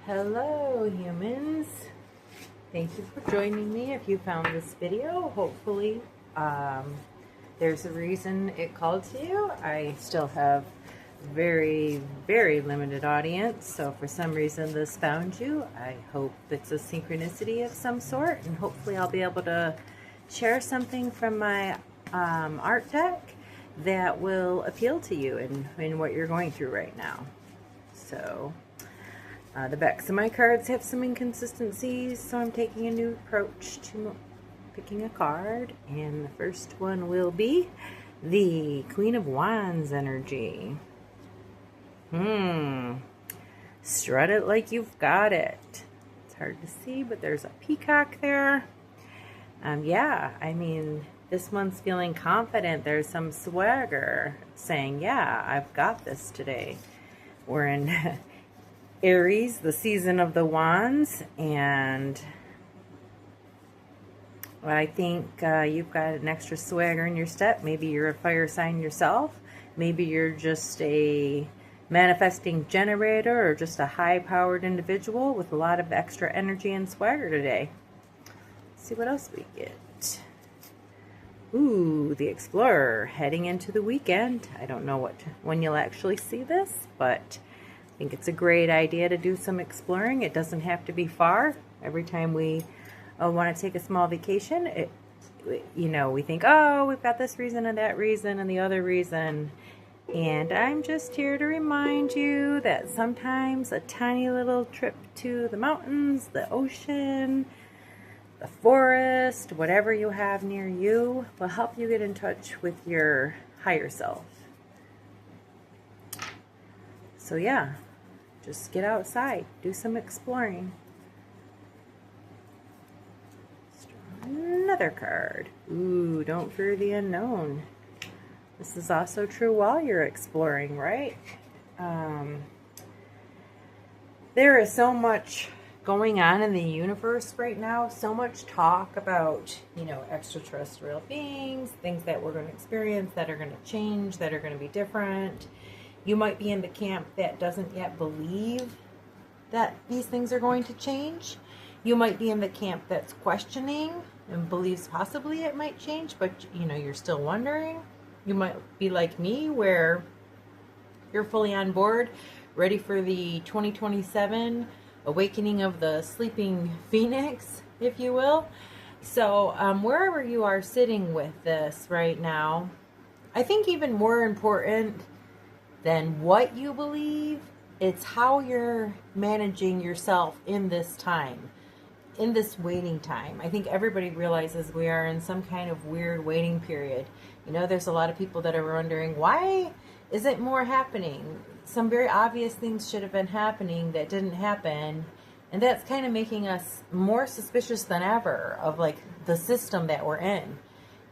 Hello humans, thank you for joining me. If you found this video, hopefully there's a reason it called to you. I still have very limited audience, so for some reason this found you. I hope it's a synchronicity of some sort, and hopefully I'll be able to share something from my art deck that will appeal to you in what you're going through right now. So the backs of my cards have some inconsistencies, so I'm taking a new approach to picking a card. And the first one will be the Queen of Wands energy. Strut it like you've got it. It's hard to see, but there's a peacock there. Yeah, I mean, this one's feeling confident. There's some swagger saying, yeah, I've got this today. We're in Aries, the season of the wands, and I think you've got an extra swagger in your step. Maybe you're a fire sign yourself. Maybe you're just a manifesting generator or just a high-powered individual with a lot of extra energy and swagger today. Let's see what else we get. Ooh, the Explorer, heading into the weekend. I don't know when you'll actually see this, but I think it's a great idea to do some exploring. It doesn't have to be far. Every time we want to take a small vacation, we think, oh, we've got this reason and that reason and the other reason. And I'm just here to remind you that sometimes a tiny little trip to the mountains, the ocean, the forest, whatever you have near you, will help you get in touch with your higher self. So yeah, just get outside, do some exploring. Another card. Ooh, don't fear the unknown. This is also true while you're exploring, right? There is so much going on in the universe right now, so much talk about, extraterrestrial beings, things that we're going to experience, that are going to change, that are going to be different. You might be in the camp that doesn't yet believe that these things are going to change. You might be in the camp that's questioning and believes possibly it might change, but you're still wondering. You might be like me, where you're fully on board, ready for the 2027 awakening of the sleeping phoenix, if you will. So wherever you are sitting with this right now, I think even more important than what you believe, it's how you're managing yourself in this time, in this waiting time. I think everybody realizes we are in some kind of weird waiting period. There's a lot of people that are wondering, why isn't more happening? Some very obvious things should have been happening that didn't happen. And that's kind of making us more suspicious than ever of the system that we're in.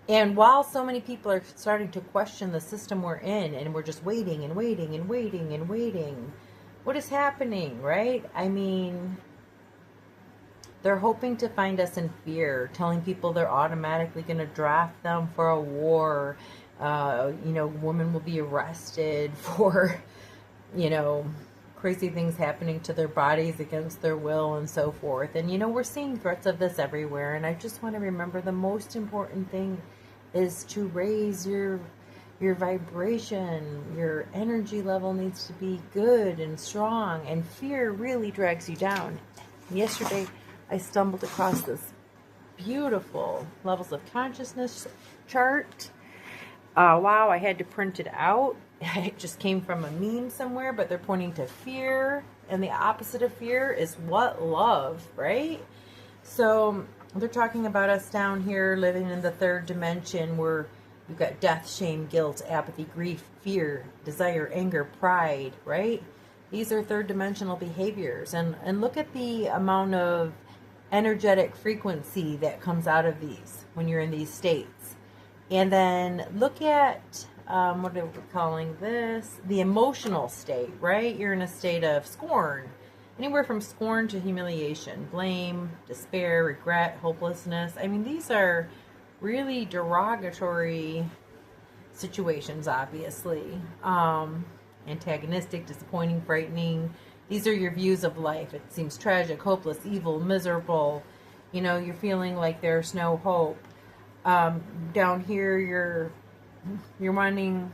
And while so many people are starting to question the system we're in, and we're just waiting and waiting and waiting and waiting, what is happening, right? I mean, they're hoping to find us in fear, telling people they're automatically going to draft them for a war. Women will be arrested for, crazy things happening to their bodies against their will and so forth. And, we're seeing threats of this everywhere. And I just want to remember the most important thing is to raise your vibration. Your energy level needs to be good and strong. And fear really drags you down. Yesterday, I stumbled across this beautiful levels of consciousness chart. Wow, I had to print it out. It just came from a meme somewhere, but they're pointing to fear, and the opposite of fear is what? Love, right? So they're talking about us down here living in the third dimension, where you've got death, shame, guilt, apathy, grief, fear, desire, anger, pride, right? These are third dimensional behaviors, and look at the amount of energetic frequency that comes out of these when you're in these states. And then look at, what are we calling this? The emotional state, right? You're in a state of scorn. Anywhere from scorn to humiliation, blame, despair, regret, hopelessness. I mean, these are really derogatory situations, obviously. Antagonistic, disappointing, frightening. these are your views of life. It seems tragic, hopeless, evil, miserable. You know, you're feeling like there's no hope. Down here, you're wanting,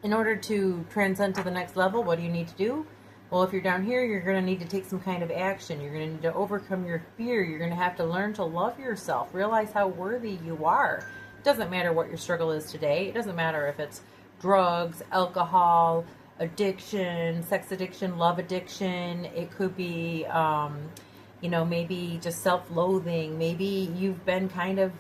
in order to transcend to the next level, what do you need to do? Well, if you're down here, you're going to need to take some kind of action. You're going to need to overcome your fear. You're going to have to learn to love yourself. Realize how worthy you are. It doesn't matter what your struggle is today. It doesn't matter if it's drugs, alcohol, addiction, sex addiction, love addiction. It could be, maybe just self-loathing. Maybe you've been kind of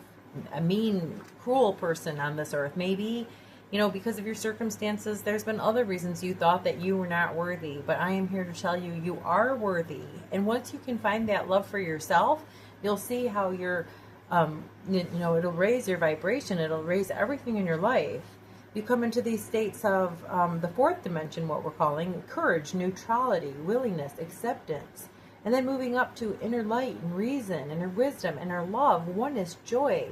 a mean, cruel person on this earth. Maybe, because of your circumstances, there's been other reasons you thought that you were not worthy. But I am here to tell you, you are worthy. And once you can find that love for yourself, you'll see how you're, it'll raise your vibration. It'll raise everything in your life. You come into these states of the fourth dimension, what we're calling courage, neutrality, willingness, acceptance. And then moving up to inner light and reason, inner wisdom, inner love, oneness, joy.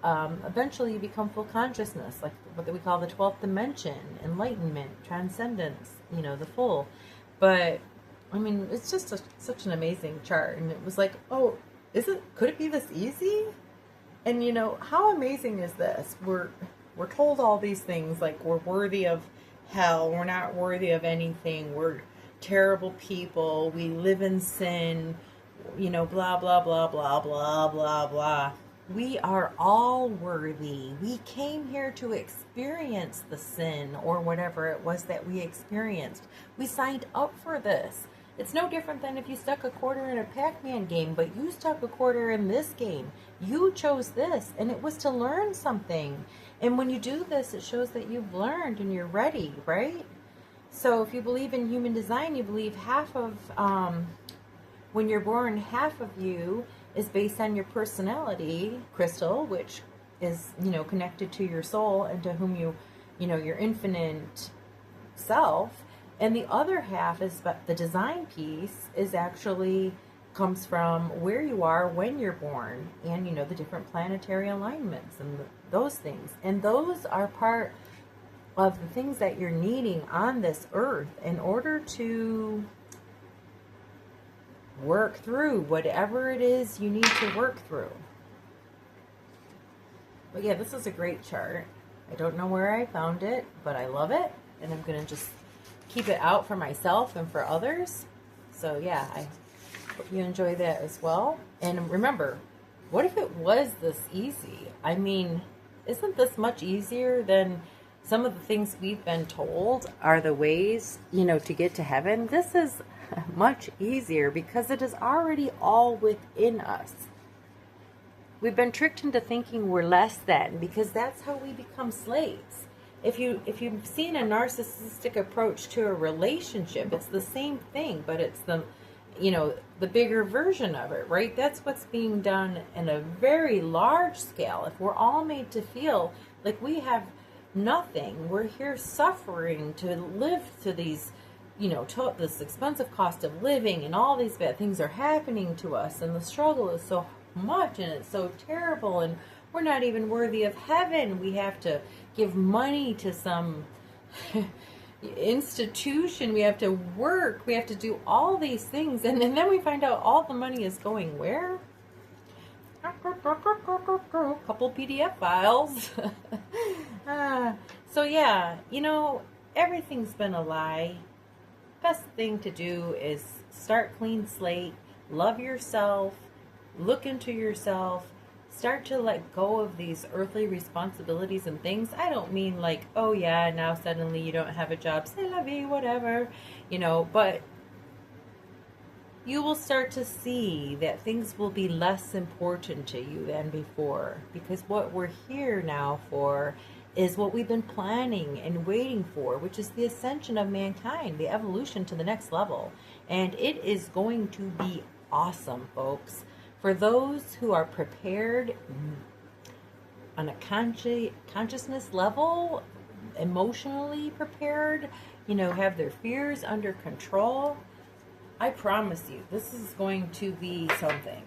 Eventually you become full consciousness, like what we call the 12th dimension, enlightenment, transcendence, the full. But, it's just such an amazing chart. And it was like, oh, could it be this easy? And, how amazing is this? We're told all these things, like we're worthy of hell, we're not worthy of anything, we're terrible people, we live in sin, blah, blah, blah, blah, blah, blah, blah. We are all worthy. We came here to experience the sin or whatever it was that we experienced. We signed up for this. It's no different than if you stuck a quarter in a Pac-Man game, but you stuck a quarter in this game. You chose this, and it was to learn something. And when you do this, it shows that you've learned and you're ready, right? So if you believe in human design, you believe half of, when you're born, half of you is based on your personality crystal, which is, connected to your soul and to whom your infinite self. And the other half is, but the design piece is actually comes from where you are when you're born and, the different planetary alignments and those things. And those are part of the things that you're needing on this earth in order to work through whatever it is you need to work through. But yeah, this is a great chart. I don't know where I found it, but I love it. And I'm going to just keep it out for myself and for others. So yeah, I hope you enjoy that as well. And remember, what if it was this easy? Isn't this much easier than some of the things we've been told are the ways, to get to heaven? This is much easier because it is already all within us. We've been tricked into thinking we're less than because that's how we become slaves. If you've seen a narcissistic approach to a relationship, it's the same thing, but it's the bigger version of it, right? That's what's being done in a very large scale. If we're all made to feel like we have nothing, we're here suffering to live to these, this expensive cost of living, and all these bad things are happening to us, and the struggle is so much, and it's so terrible, and we're not even worthy of heaven. We have to give money to some institution. We have to work. We have to do all these things. And then we find out all the money is going where? Couple PDF files. So yeah, everything's been a lie. Best thing to do is start clean slate, love yourself, look into yourself, start to let go of these earthly responsibilities and things. I don't mean like, oh yeah, now suddenly you don't have a job, c'est la vie, whatever, but you will start to see that things will be less important to you than before, because what we're here now for is what we've been planning and waiting for, which is the ascension of mankind, the evolution to the next level. And it is going to be awesome, folks. For those who are prepared on a consciousness level, emotionally prepared, have their fears under control, I promise you, this is going to be something.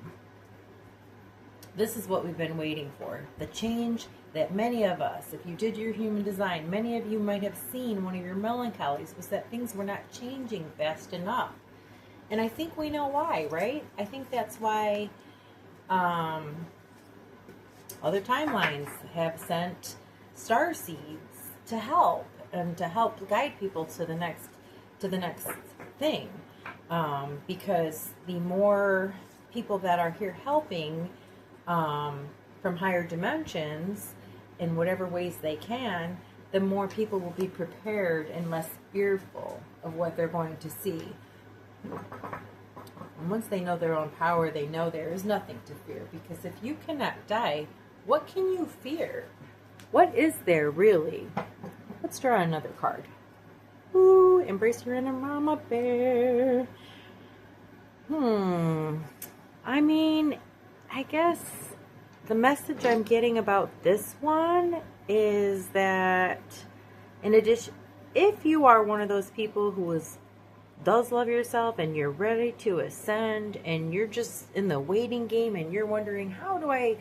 This is what we've been waiting for. The change that many of us, if you did your human design, many of you might have seen one of your melancholies was that things were not changing fast enough. And I think we know why, right? I think that's why other timelines have sent star seeds to help and to help guide people to the next thing. Because the more people that are here helping from higher dimensions in whatever ways they can, the more people will be prepared and less fearful of what they're going to see. And once they know their own power, they know there is nothing to fear. Because if you cannot die, what can you fear? What is there really? Let's draw another card. Ooh, embrace your inner mama bear. I mean, I guess the message I'm getting about this one is that, in addition, if you are one of those people who does love yourself and you're ready to ascend and you're just in the waiting game and you're wondering, how do I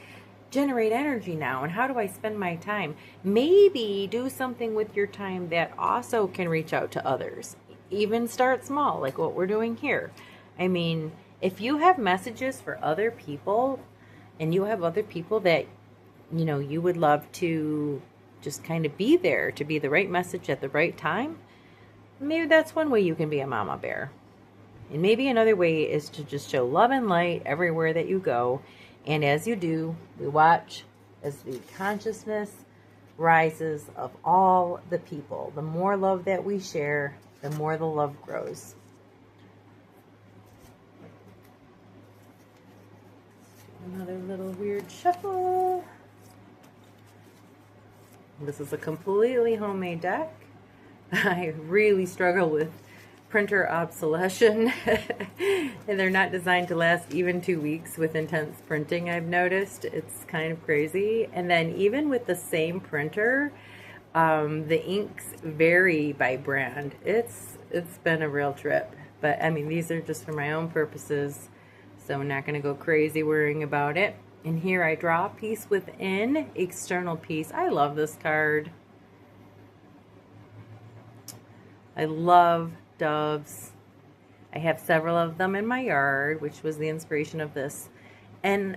generate energy now and how do I spend my time? Maybe do something with your time that also can reach out to others. Even start small, like what we're doing here. I mean, if you have messages for other people and you have other people that, you know, you would love to just kind of be there to be the right message at the right time, maybe that's one way you can be a mama bear. And maybe another way is to just show love and light everywhere that you go. And as you do, we watch as the consciousness rises of all the people. The more love that we share, the more the love grows. Another little weird shuffle. This is a completely homemade deck. I really struggle with printer obsolescence. And they're not designed to last even 2 weeks with intense printing, I've noticed. It's kind of crazy. And then even with the same printer, the inks vary by brand. It's been a real trip. But I mean, these are just for my own purposes, so I'm not going to go crazy worrying about it. And here I draw peace within, external peace. I love this card. I love doves. I have several of them in my yard, which was the inspiration of this. And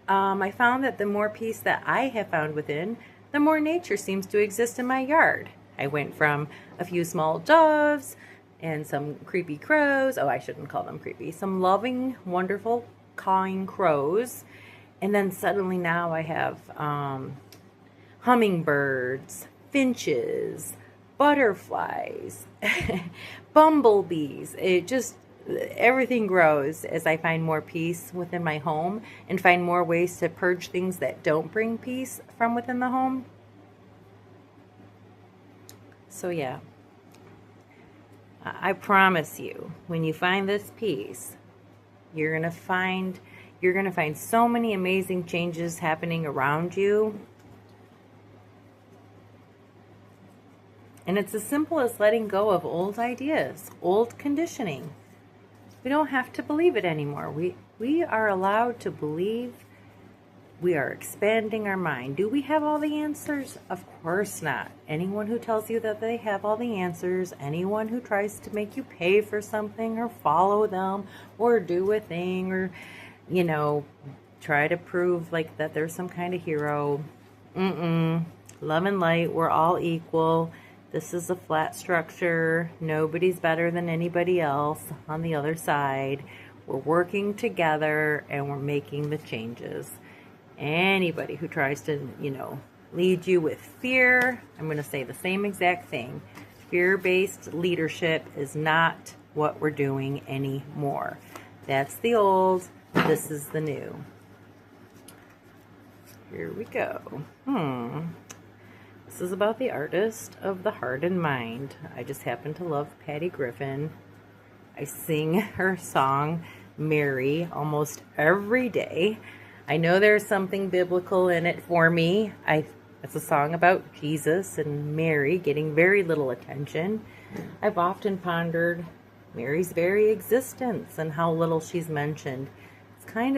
I found that the more peace that I have found within, the more nature seems to exist in my yard. I went from a few small doves and some creepy crows. Oh, I shouldn't call them creepy. Some loving, wonderful, cawing crows. And then suddenly now I have hummingbirds, finches, butterflies, bumblebees. It just, everything grows as I find more peace within my home and find more ways to purge things that don't bring peace from within the home. So yeah, I promise you, when you find this peace, you're gonna find so many amazing changes happening around you. And it's as simple as letting go of old ideas, old conditioning. We don't have to believe it anymore. We are allowed to believe. We are expanding our mind. Do we have all the answers? Of course not. Anyone who tells you that they have all the answers, anyone who tries to make you pay for something or follow them or do a thing or, you know, try to prove like that there's some kind of hero. Love and light, we're all equal. This is a flat structure. Nobody's better than anybody else on the other side. We're working together and we're making the changes. Anybody who tries to, you know, lead you with fear, I'm going to say the same exact thing. Fear-based leadership is not what we're doing anymore. That's the old, this is the new. Here we go. This is about the artist of the heart and mind. I just happen to love Patty Griffin. I sing her song, Mary, almost every day. I know there's something biblical in it for me. It's a song about Jesus and Mary getting very little attention. I've often pondered Mary's very existence and how little she's mentioned. It's kind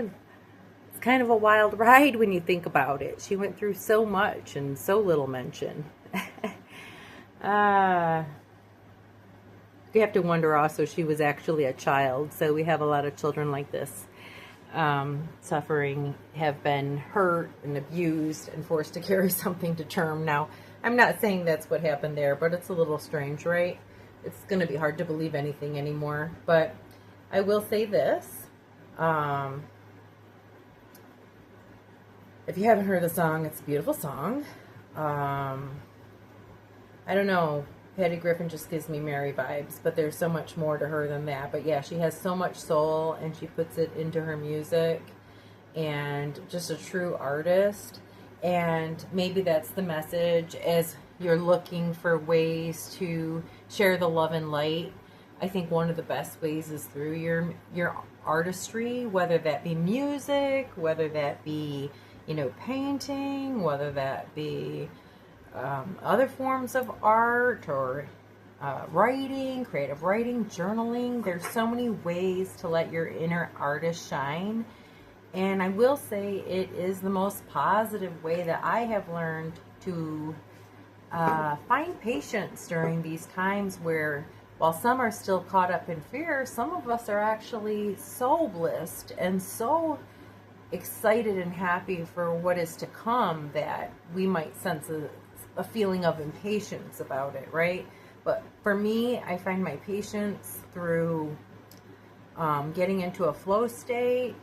kind of a wild ride when you think about it. She went through so much and so little mention. You have to wonder also, she was actually a child. So we have a lot of children like this suffering, have been hurt and abused and forced to carry something to term. Now, I'm not saying that's what happened there, but it's a little strange, right? It's going to be hard to believe anything anymore. But I will say this. If you haven't heard the song, it's a beautiful song. I don't know. Patty Griffin just gives me Mary vibes, but there's so much more to her than that. But yeah, she has so much soul, and she puts it into her music, and just a true artist. And maybe that's the message as you're looking for ways to share the love and light. I think one of the best ways is through your artistry, whether that be music, whether that be, painting, whether that be other forms of art, or writing, creative writing, journaling. There's so many ways to let your inner artist shine. And I will say it is the most positive way that I have learned to find patience during these times where, while some are still caught up in fear, some of us are actually so blissed and so excited and happy for what is to come that we might sense a feeling of impatience about it, right? But for me, I find my patience through getting into a flow state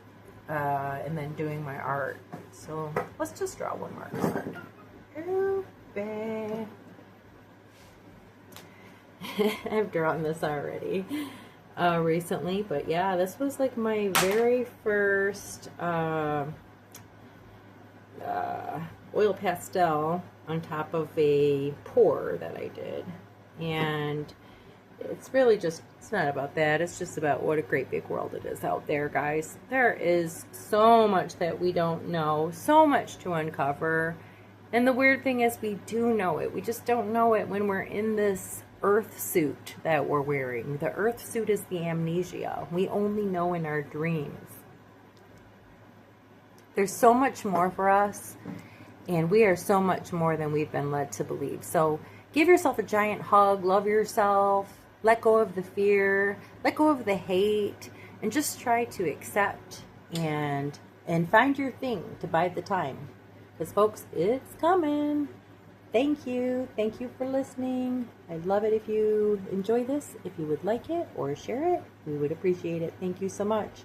and then doing my art. So let's just draw one more card. Oh, babe. I've drawn this already recently, but yeah, this was like my very first oil pastel on top of a pour that I did. And it's really just, it's not about that. It's just about what a great big world it is out there, guys. There is so much that we don't know, so much to uncover. And the weird thing is, we do know it. We just don't know it when we're in this earth suit that we're wearing. The earth suit is the amnesia. We only know in our dreams. There's so much more for us. And we are so much more than we've been led to believe. So give yourself a giant hug, love yourself, let go of the fear, let go of the hate, and just try to accept and find your thing to bide the time. Because folks, it's coming. Thank you. Thank you for listening. I'd love it if you enjoy this. If you would like it or share it, we would appreciate it. Thank you so much.